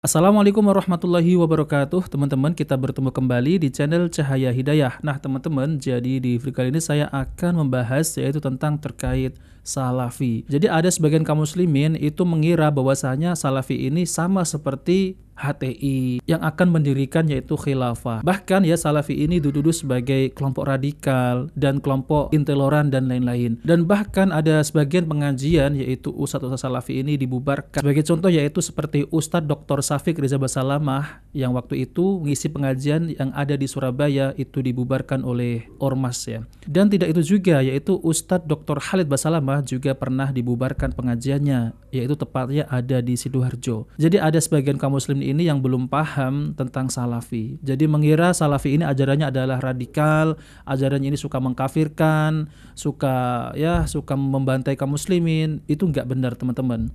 Assalamualaikum warahmatullahi wabarakatuh. Teman-teman, kita bertemu kembali di channel Cahaya Hidayah. Nah teman-teman, jadi di video kali ini saya akan membahas yaitu tentang terkait Salafi. Jadi ada sebagian kaum muslimin itu mengira bahwasanya Salafi ini sama seperti HTI yang akan mendirikan yaitu khilafah. Bahkan ya Salafi ini dituduh sebagai kelompok radikal dan kelompok intoleran dan lain-lain. Dan bahkan ada sebagian pengajian yaitu Ustadz Salafi ini dibubarkan. Sebagai contoh yaitu seperti Ustadz Dr. Syafiq Riza Basalamah yang waktu itu mengisi pengajian yang ada di Surabaya itu dibubarkan oleh Ormas ya. Dan tidak itu juga yaitu Ustadz Dr. Khalid Basalamah juga pernah dibubarkan pengajiannya yaitu tepatnya ada di Sidoarjo. Jadi ada sebagian kaum muslim ini yang belum paham tentang Salafi. Jadi mengira Salafi ini ajarannya adalah radikal, ajarannya ini suka mengkafirkan, suka membantai kaum muslimin. Itu nggak benar teman-teman.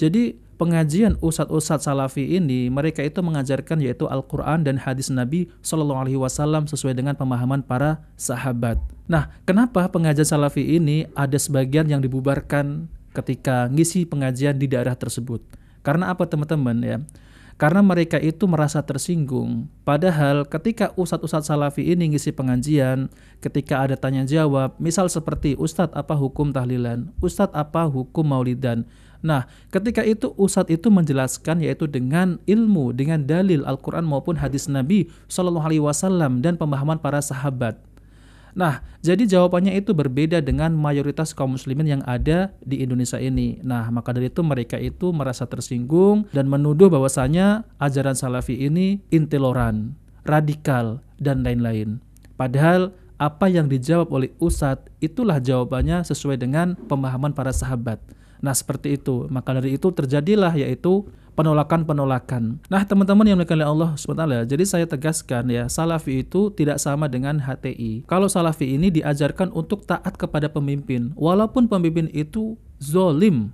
Jadi pengajian ustadz Salafi ini mereka itu mengajarkan yaitu Al-Quran dan hadis Nabi SAW sesuai dengan pemahaman para sahabat. Nah, kenapa pengajian Salafi ini ada sebagian yang dibubarkan ketika ngisi pengajian di daerah tersebut? Karena apa teman-teman ya? Karena mereka itu merasa tersinggung. Padahal ketika ustadz Salafi ini ngisi pengajian, ketika ada tanya jawab, misal seperti Ustadz apa hukum tahlilan, Ustadz apa hukum maulidan. Nah, ketika itu ustadz itu menjelaskan yaitu dengan ilmu, dengan dalil Al-Quran maupun hadis Nabi SAW dan pemahaman para sahabat. Nah, jadi jawabannya itu berbeda dengan mayoritas kaum muslimin yang ada di Indonesia ini. Nah, maka dari itu mereka itu merasa tersinggung dan menuduh bahwasanya ajaran Salafi ini intoleran, radikal, dan lain-lain. Padahal apa yang dijawab oleh Ustadz itulah jawabannya sesuai dengan pemahaman para sahabat. Nah, seperti itu. Maka dari itu terjadilah yaitu penolakan-penolakan. Nah, teman-teman yang dimuliakan oleh Allah SWT, jadi saya tegaskan ya, Salafi itu tidak sama dengan HTI. Kalau Salafi ini diajarkan untuk taat kepada pemimpin, walaupun pemimpin itu zolim.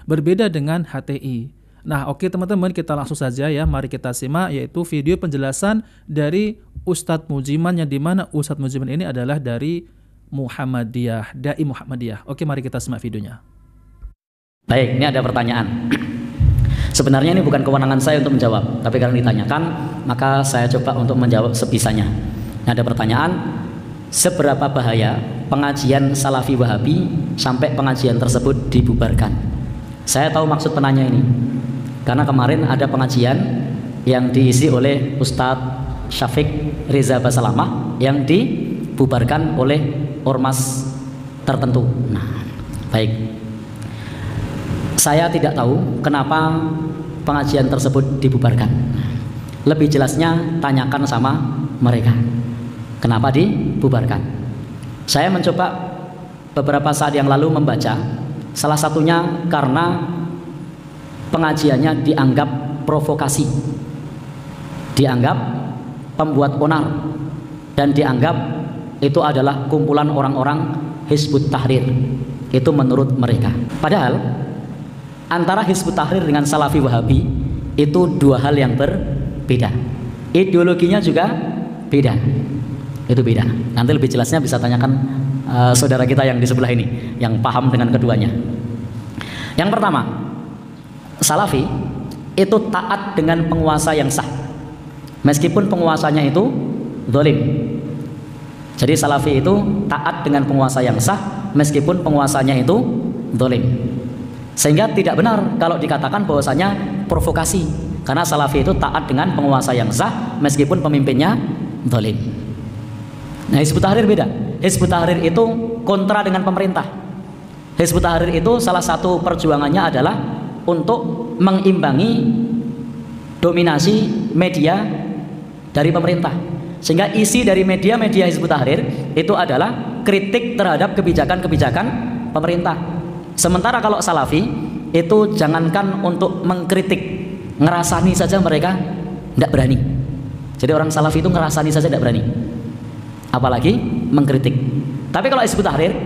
Berbeda dengan HTI. Nah, oke teman-teman, kita langsung saja ya, mari kita simak yaitu video penjelasan dari Ustadz Mujiman, yang dimana Ustadz Mujiman ini adalah dari Muhammadiyah, Dai Muhammadiyah. Oke, mari kita simak videonya. Baik, ini ada pertanyaan. Sebenarnya ini bukan kewenangan saya untuk menjawab, tapi karena ditanyakan, maka saya coba untuk menjawab sebisanya. Ini ada pertanyaan, seberapa bahaya pengajian Salafi Wahabi sampai pengajian tersebut dibubarkan? Saya tahu maksud penanya ini, karena kemarin ada pengajian yang diisi oleh Ustadz Syafiq Riza Basalamah yang dibubarkan oleh ormas tertentu. Nah, baik. Saya tidak tahu kenapa pengajian tersebut dibubarkan. Lebih jelasnya tanyakan sama mereka. Kenapa dibubarkan? Saya mencoba beberapa saat yang lalu membaca. Salah satunya karena pengajiannya dianggap provokasi, dianggap pembuat onar, dan dianggap itu adalah kumpulan orang-orang Hizbut Tahrir. Itu menurut mereka. Padahal antara Hizbut Tahrir dengan Salafi Wahabi itu dua hal yang berbeda. Ideologinya juga beda. Itu beda. Nanti lebih jelasnya bisa tanyakan saudara kita yang di sebelah ini, yang paham dengan keduanya. Yang pertama, Salafi itu taat dengan penguasa yang sah, meskipun penguasanya itu zalim. Jadi Salafi itu taat dengan penguasa yang sah, meskipun penguasanya itu zalim. Sehingga tidak benar kalau dikatakan bahwasanya provokasi, karena Salafi itu taat dengan penguasa yang sah meskipun pemimpinnya zalim. Nah, Hizbut Tahrir beda. Hizbut Tahrir itu kontra dengan pemerintah. Hizbut Tahrir itu salah satu perjuangannya adalah untuk mengimbangi dominasi media dari pemerintah. Sehingga isi dari media-media Hizbut Tahrir itu adalah kritik terhadap kebijakan-kebijakan pemerintah. Sementara kalau Salafi itu jangankan untuk mengkritik, ngerasani saja mereka tidak berani. Jadi orang Salafi itu ngerasani saja tidak berani, apalagi mengkritik. Tapi kalau Hizbut Tahrir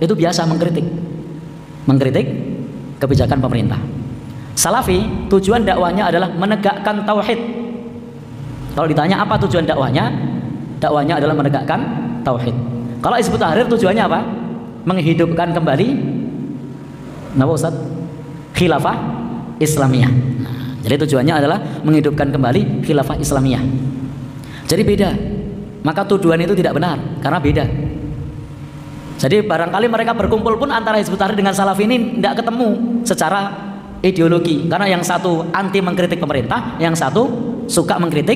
itu biasa mengkritik kebijakan pemerintah. Salafi tujuan dakwahnya adalah menegakkan tauhid. Kalau ditanya apa tujuan dakwahnya, dakwahnya adalah menegakkan tauhid. Kalau Hizbut Tahrir tujuannya apa? Menghidupkan kembali Ustaz? Khilafah Islamiyah. Jadi tujuannya adalah menghidupkan kembali khilafah Islamiyah. Jadi beda. Maka tuduhan itu tidak benar karena beda. Jadi barangkali mereka berkumpul pun antara Hizbut Tahrir dengan Salafi ini tidak ketemu secara ideologi, karena yang satu anti mengkritik pemerintah, yang satu suka mengkritik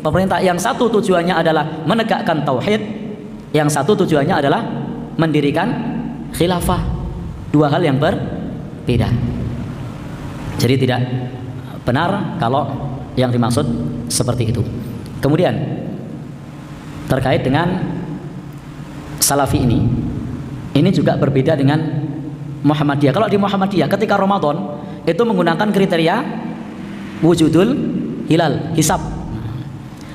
pemerintah. Yang satu tujuannya adalah menegakkan tauhid, yang satu tujuannya adalah mendirikan khilafah. Dua hal yang berbeda. Jadi tidak benar kalau yang dimaksud seperti itu. Kemudian terkait dengan Salafi ini juga berbeda dengan Muhammadiyah. Kalau di Muhammadiyah ketika Ramadan itu menggunakan kriteria wujudul hilal, hisab.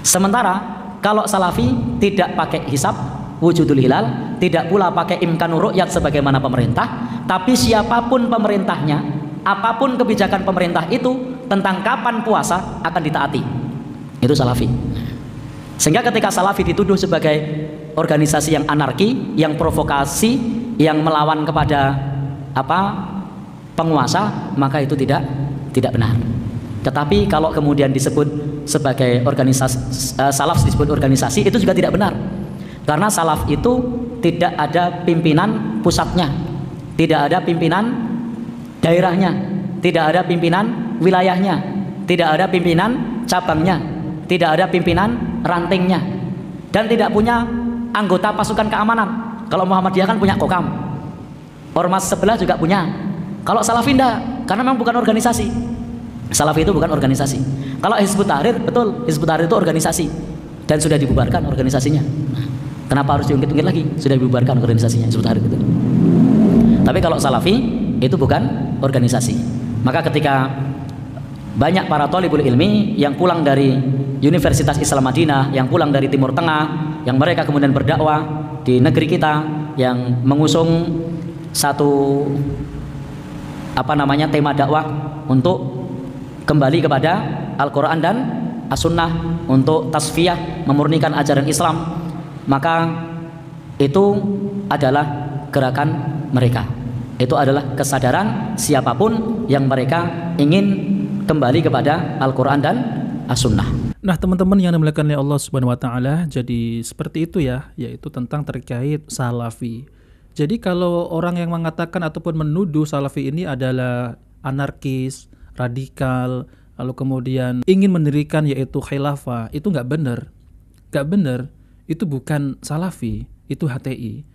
Sementara kalau Salafi tidak pakai hisab, wujudul hilal, tidak pula pakai imkanur ru'yat sebagaimana pemerintah, tapi siapapun pemerintahnya, apapun kebijakan pemerintah itu tentang kapan puasa akan ditaati. Itu Salafi. Sehingga ketika Salafi dituduh sebagai organisasi yang anarki, yang provokasi, yang melawan kepada penguasa, maka itu tidak benar. Tetapi kalau kemudian disebut sebagai organisasi, salaf disebut organisasi, itu juga tidak benar. Karena salaf itu tidak ada pimpinan pusatnya, tidak ada pimpinan daerahnya, tidak ada pimpinan wilayahnya, tidak ada pimpinan cabangnya, tidak ada pimpinan rantingnya, dan tidak punya anggota pasukan keamanan. Kalau Muhammadiyah kan punya kokam, ormas sebelah juga punya. Kalau Salafi enggak, karena memang bukan organisasi. Salafi itu bukan organisasi. Kalau Hizbut Tahrir, betul, Hizbut Tahrir itu organisasi dan sudah dibubarkan organisasinya. Kenapa harus diungkit-ungkit lagi? Sudah dibubarkan organisasinya Hizbut Tahrir itu. Tapi kalau Salafi itu bukan organisasi. Maka ketika banyak para thalibul ilmi yang pulang dari Universitas Islam Madinah, yang pulang dari Timur Tengah, yang mereka kemudian berdakwah di negeri kita, yang mengusung satu tema dakwah untuk kembali kepada Al-Quran dan As-Sunnah, untuk tasfiyah, memurnikan ajaran Islam, maka itu adalah gerakan mereka. Itu adalah kesadaran siapapun yang mereka ingin kembali kepada Al-Quran dan As-Sunnah. Nah teman-teman yang dimuliakan oleh Allah Subhanahu Wa Taala, jadi seperti itu ya, yaitu tentang terkait Salafi. Jadi kalau orang yang mengatakan ataupun menuduh Salafi ini adalah anarkis, radikal, lalu kemudian ingin mendirikan yaitu khilafah, itu nggak benar. Nggak benar, itu bukan Salafi, itu HTI.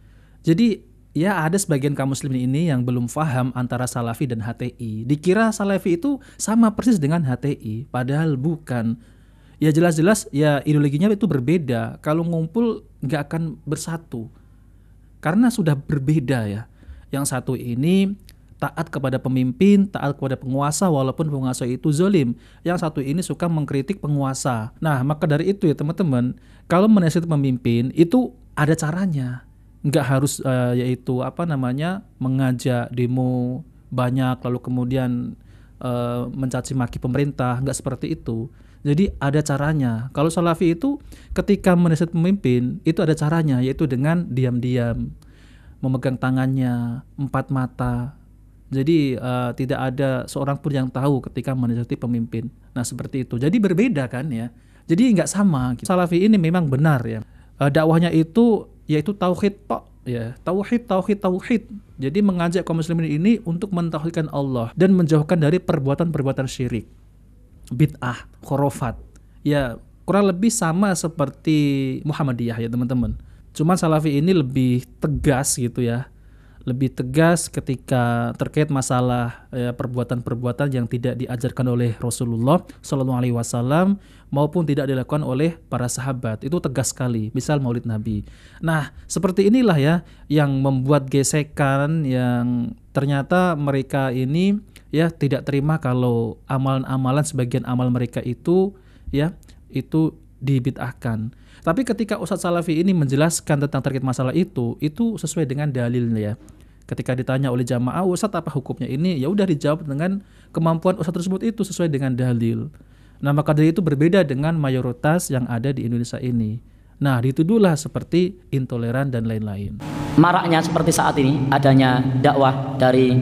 Jadi ya ada sebagian kaum muslimin ini yang belum paham antara Salafi dan HTI. Dikira Salafi itu sama persis dengan HTI, padahal bukan. Ya jelas-jelas ya ideologinya itu berbeda. Kalau ngumpul nggak akan bersatu. Karena sudah berbeda ya. Yang satu ini taat kepada pemimpin, taat kepada penguasa walaupun penguasa itu zalim. Yang satu ini suka mengkritik penguasa. Nah maka dari itu ya teman-teman, kalau menasihati pemimpin itu ada caranya. Nggak harus yaitu mengajak demo banyak lalu kemudian mencaci maki pemerintah, nggak seperti itu. Jadi ada caranya. Kalau Salafi itu ketika menasihati pemimpin itu ada caranya, yaitu dengan diam-diam, memegang tangannya, empat mata. Jadi tidak ada seorang pun yang tahu ketika menasihati pemimpin. Nah seperti itu. Jadi berbeda kan ya. Jadi nggak sama. Salafi ini memang benar ya. Dakwahnya itu yaitu tauhid ya, tauhid. Jadi mengajak kaum muslimin ini untuk mentauhidkan Allah dan menjauhkan dari perbuatan-perbuatan syirik, bid'ah, khurafat. Ya, kurang lebih sama seperti Muhammadiyah ya, teman-teman. Cuma Salafi ini lebih tegas gitu ya. Lebih tegas ketika terkait masalah perbuatan-perbuatan yang tidak diajarkan oleh Rasulullah SAW maupun tidak dilakukan oleh para sahabat. Itu tegas sekali, misal Maulid Nabi. Nah, seperti inilah ya yang membuat gesekan, yang ternyata mereka ini ya tidak terima kalau amalan-amalan, sebagian amal mereka itu ya itu dibid'ahkan. Tapi ketika Ustadz Salafi ini menjelaskan tentang terkait masalah itu sesuai dengan dalilnya ya. Ketika ditanya oleh jamaah, Ustadz apa hukumnya ini? Ya udah dijawab dengan kemampuan Ustadz tersebut itu sesuai dengan dalil. Nah maka dari itu berbeda dengan mayoritas yang ada di Indonesia ini. Nah dituduhlah seperti intoleran dan lain-lain. Maraknya seperti saat ini adanya dakwah dari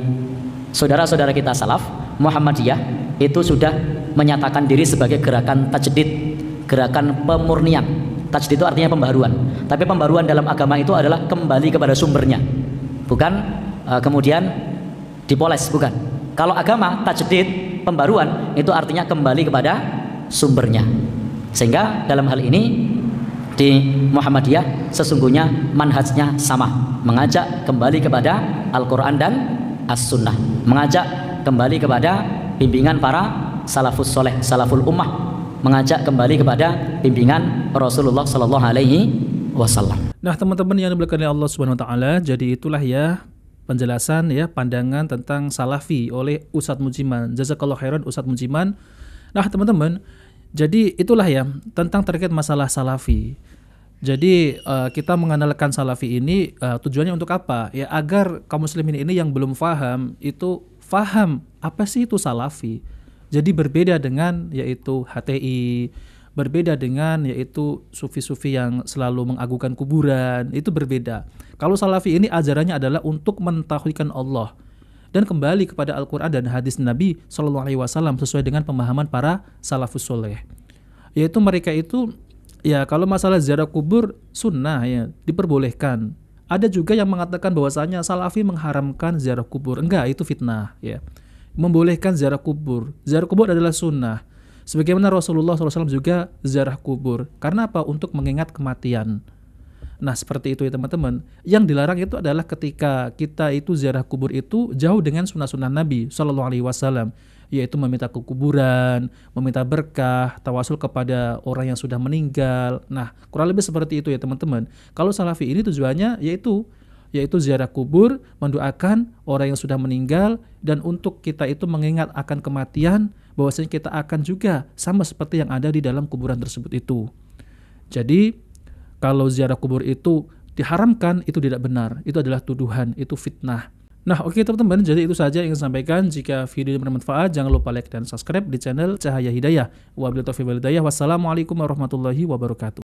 saudara-saudara kita salaf, Muhammadiyah itu sudah menyatakan diri sebagai gerakan tajdid, gerakan pemurnian. Tajdid itu artinya pembaruan, tapi pembaruan dalam agama itu adalah kembali kepada sumbernya, bukan kemudian dipoles, bukan. Kalau agama tajdid, pembaruan, itu artinya kembali kepada sumbernya. Sehingga dalam hal ini di Muhammadiyah sesungguhnya manhajnya sama, mengajak kembali kepada Al-Quran dan As-Sunnah, mengajak kembali kepada bimbingan para salafus soleh, salaful ummah, mengajak kembali kepada bimbingan Rasulullah Sallallahu Alaihi Wasallam. Nah, teman-teman yang dimuliakan oleh Allah Subhanahu Wa Taala, jadi itulah ya penjelasan ya pandangan tentang salafi oleh Ustadz Mujiman. Jazakallahu khairan Ustadz Mujiman. Nah, teman-teman, jadi itulah ya tentang terkait masalah salafi. Jadi kita mengenalkan salafi ini tujuannya untuk apa? Ya agar kaum muslimin ini yang belum paham itu paham apa sih itu salafi. Jadi berbeda dengan yaitu HTI, berbeda dengan yaitu sufi-sufi yang selalu mengagungkan kuburan, itu berbeda. Kalau salafi ini ajarannya adalah untuk mentauhidkan Allah dan kembali kepada Al-Quran dan hadis Nabi SAW sesuai dengan pemahaman para salafus soleh. Yaitu mereka itu ya kalau masalah ziarah kubur sunnah ya diperbolehkan. Ada juga yang mengatakan bahwasanya salafi mengharamkan ziarah kubur. Enggak, itu fitnah ya. Membolehkan ziarah kubur. Ziarah kubur adalah sunnah. Sebagaimana Rasulullah SAW juga ziarah kubur. Karena apa? Untuk mengingat kematian. Nah seperti itu ya teman-teman. Yang dilarang itu adalah ketika kita itu ziarah kubur itu jauh dengan sunnah-sunnah Nabi SAW, yaitu meminta ke kuburan, meminta berkah, tawasul kepada orang yang sudah meninggal. Nah kurang lebih seperti itu ya teman-teman. Kalau salafi ini tujuannya yaitu ziarah kubur, mendoakan orang yang sudah meninggal, dan untuk kita itu mengingat akan kematian, bahwasanya kita akan juga sama seperti yang ada di dalam kuburan tersebut itu. Jadi kalau ziarah kubur itu diharamkan, itu tidak benar, itu adalah tuduhan, itu fitnah. Nah oke teman-teman, jadi itu saja yang saya sampaikan. Jika video ini bermanfaat, jangan lupa like dan subscribe di channel Cahaya Hidayah. Wabillahi taufiq wal hidayah. Wassalamualaikum warahmatullahi wabarakatuh.